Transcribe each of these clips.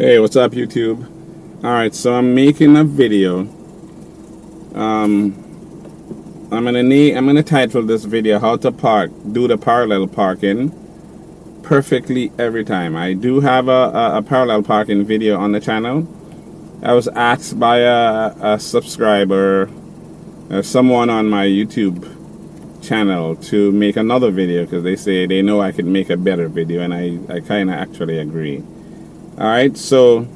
Hey, what's up, YouTube? Alright, so I'm making a video. I'm gonna title this video "How to do the parallel parking perfectly every time." I do have a parallel parking video on the channel. I was asked by a subscriber, someone on my YouTube channel, to make another video because they say they know I could make a better video, and I kind of actually agree. Alright, so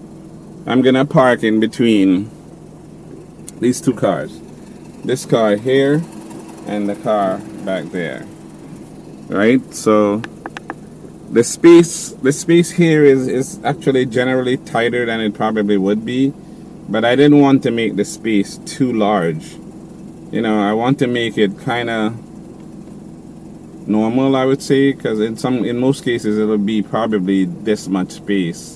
I'm gonna park in between these two cars. This car here and the car back there. Right? So the space here is actually generally tighter than it probably would be, but I didn't want to make the space too large. You know, I want to make it kinda normal, I would say, because in most cases it'll be probably this much space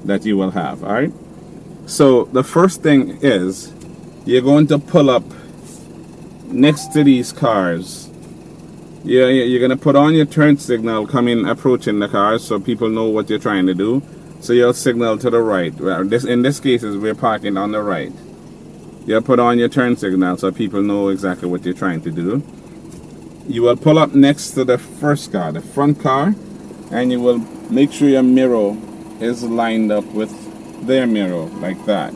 that you will have. All right, so the first thing is you're going to pull up next to these cars. You're going to put on your turn signal approaching the cars so people know what you're trying to do. So you'll signal to the right. Well, in this case we're parking on the right. You'll put on your turn signal so people know exactly what you're trying to do. You will pull up next to the first car, the front car, and you will make sure your mirror is lined up with their mirror, like that.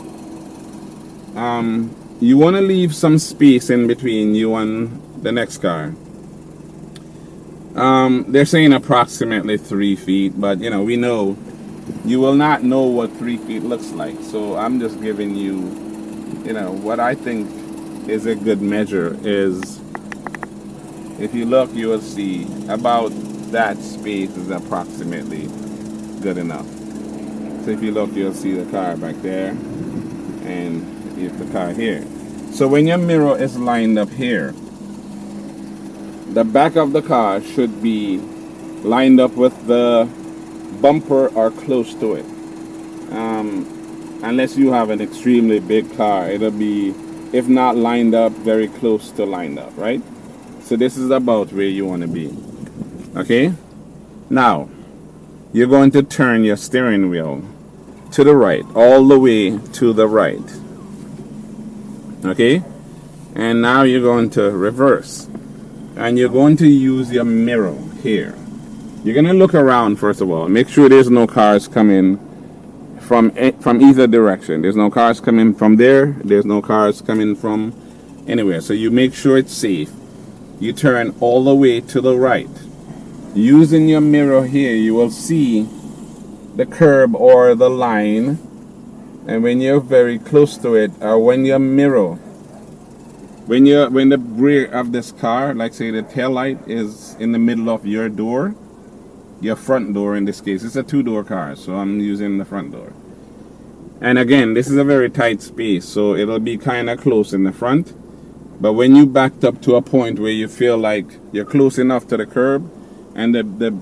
You want to leave some space in between you and the next car. They're saying approximately 3 feet, but you know, we know you will not know what 3 feet looks like, so I'm just giving you, you know, what I think is a good measure is, if you look, you will see about that space is approximately good enough. So if you look, you'll see the car back there and you have the car here. So when your mirror is lined up here, the back of the car should be lined up with the bumper or close to it. Unless you have an extremely big car, it'll be, if not lined up, very close to lined up, right? So this is about where you want to be. Okay? Now, you're going to turn your steering wheel to the right, all the way to the right. Okay? And now you're going to reverse. And you're going to use your mirror here. You're going to look around first of all. Make sure there's no cars coming from either direction. There's no cars coming from there. There's no cars coming from anywhere. So you make sure it's safe. You turn all the way to the right. Using your mirror here, you will see the curb or the line, and when you're very close to it, or when your mirror, when the rear of this car, like say the tail light is in the middle of your door, your front door in this case, it's a 2-door car, so I'm using the front door. And again, this is a very tight space, so it'll be kind of close in the front. But when you backed up to a point where you feel like you're close enough to the curb, and the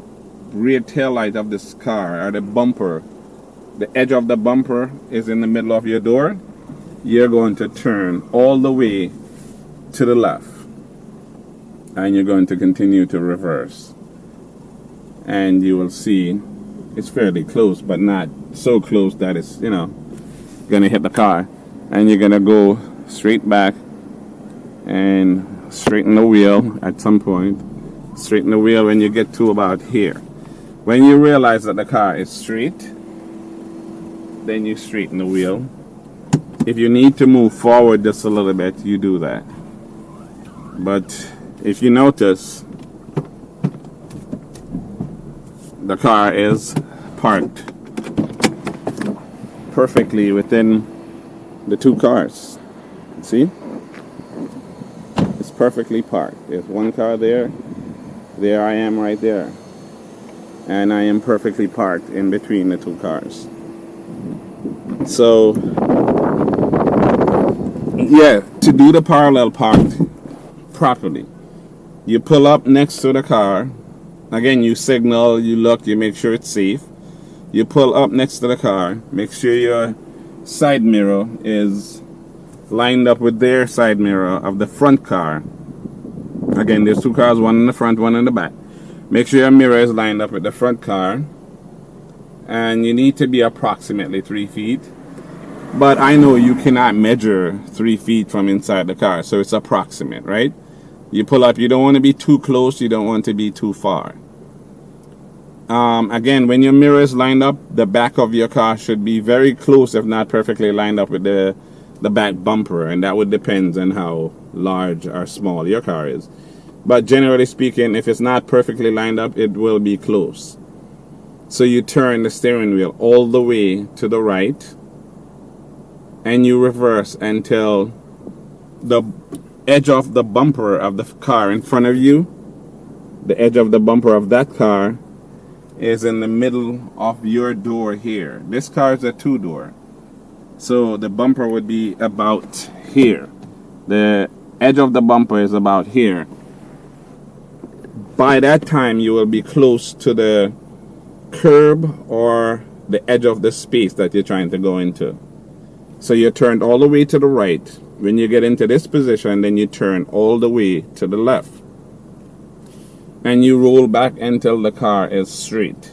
rear tail light of this car, or the bumper, the edge of the bumper is in the middle of your door, you're going to turn all the way to the left. And you're going to continue to reverse. And you will see it's fairly close, but not so close that it's, you know, going to hit the car. And you're going to go straight back and straighten the wheel at some point. Straighten the wheel when you get to about here. When you realize that the car is straight, then you straighten the wheel. If you need to move forward just a little bit, you do that. But if you notice, the car is parked perfectly within the two cars. See? It's perfectly parked. There's one car there. There I am right there. And I am perfectly parked in between the two cars. So, yeah, to do the parallel park properly, you pull up next to the car. Again, you signal, you look, you make sure it's safe. You pull up next to the car. Make sure your side mirror is lined up with their side mirror of the front car. Again, there's two cars, one in the front, one in the back. Make sure your mirror is lined up with the front car. and you need to be approximately 3 feet. But I know you cannot measure 3 feet from inside the car, so it's approximate, right? You pull up, you don't want to be too close, you don't want to be too far. Again, when your mirror is lined up, the back of your car should be very close, if not perfectly lined up with the back bumper, and that would depend on how large or small your car is. But generally speaking, if it's not perfectly lined up, it will be close. So you turn the steering wheel all the way to the right, and you reverse until the edge of the bumper of the car in front of you, the edge of the bumper of that car, is in the middle of your door here. This car is a 2-door, so the bumper would be about here. The edge of the bumper is about here. By that time, you will be close to the curb or the edge of the space that you're trying to go into. So you're turned all the way to the right. When you get into this position, then you turn all the way to the left. And you roll back until the car is straight.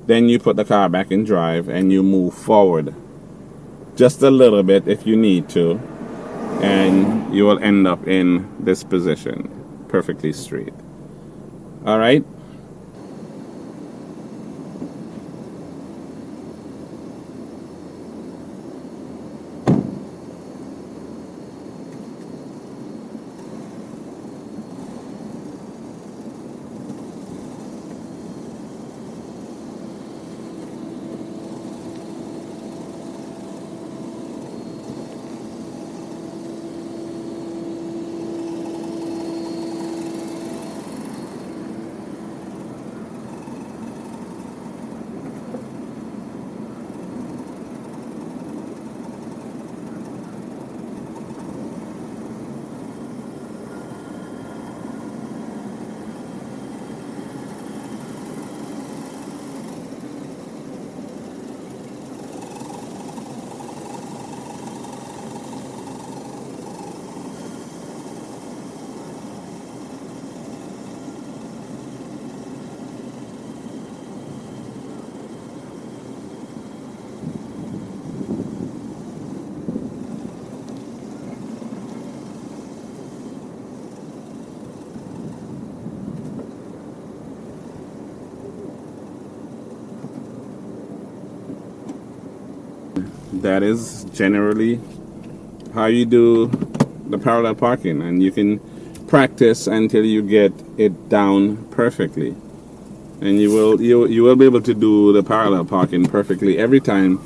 Then you put the car back in drive and you move forward just a little bit if you need to, and you will end up in this position, perfectly straight. All right? That is generally how you do the parallel parking, and you can practice until you get it down perfectly, and you will be able to do the parallel parking perfectly every time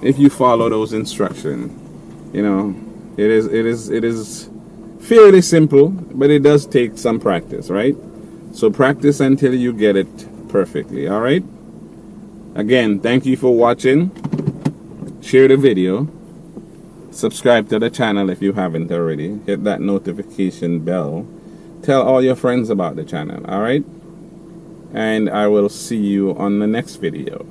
if you follow those instructions. You know, it is fairly simple, but it does take some practice, right? So practice until you get it perfectly. All right, again, thank you for watching. Share the video, subscribe to the channel if you haven't already, hit that notification bell, tell all your friends about the channel. All right, and I will see you on the next video.